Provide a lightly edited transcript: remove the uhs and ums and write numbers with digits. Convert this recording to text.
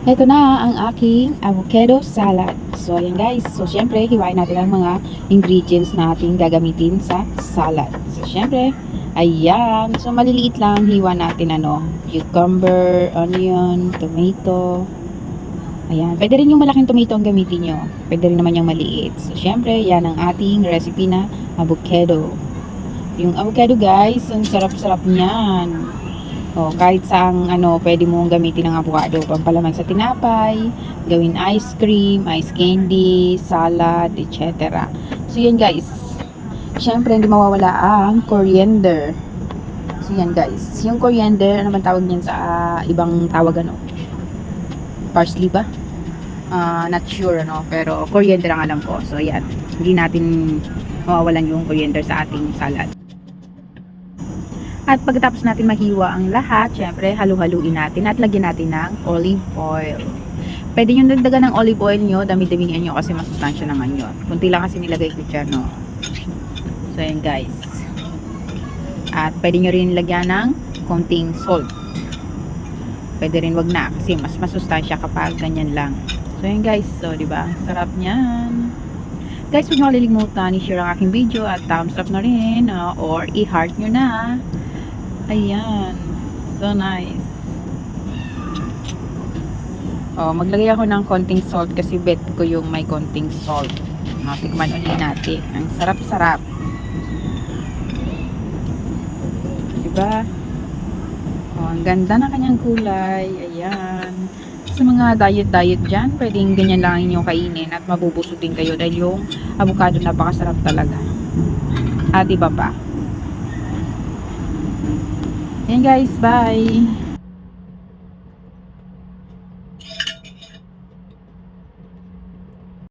Ito na ang aking avocado salad. So, ayan guys. So, syempre, hiwain natin ang mga ingredients natin gagamitin sa salad. So, syempre, ayan. So, maliliit lang hiwa natin cucumber, onion, tomato. Ayan. Pwede rin yung malaking tomato ang gamitin nyo. Pwede rin naman yung maliit. So, syempre, yan ang ating recipe na avocado. Yung avocado guys, ang sarap-sarap niyan. Kahit saang pwede mong gamitin ang avocado, pampalaman sa tinapay, gawin ice cream, ice candy, salad, etc. So yan guys. Syempre hindi mawawala ang coriander. So yan guys. Yung coriander, ano man tawag niyan sa ibang tawag Parsley ba? Not sure pero coriander ang alam ko. So yan. Hindi natin mawawalan yung coriander sa ating salad. At pagkatapos natin mahiwa ang lahat, syempre halu-haluin natin at lagyan natin ng olive oil. Pwede nyo dagdagan ng olive oil nyo, dami-damihan nyo kasi masustansya naman yun. Kunti lang kasi nilagay ko dyan, So, yan guys. At pwede nyo rin lagyan ng konting salt. Pwede rin wag na kasi mas masustansya kapag ganyan lang. So, yan guys. So, diba? Sarap niyan. Guys, huwag nyo kalilimutan i-share ang aking video at thumbs up na rin or i-heart nyo na. Ayan. So nice. Maglagay ako ng konting salt kasi bet ko yung may konting salt. Tikman ulit natin. Ang sarap-sarap. Diba? Ang ganda na kanyang kulay. Ayan. Sa mga diet-diet dyan, pwedeng ganyan lang inyong kainin at mabubusutin kayo dahil yung avocado napakasarap talaga. At iba pa. Ayan guys, bye!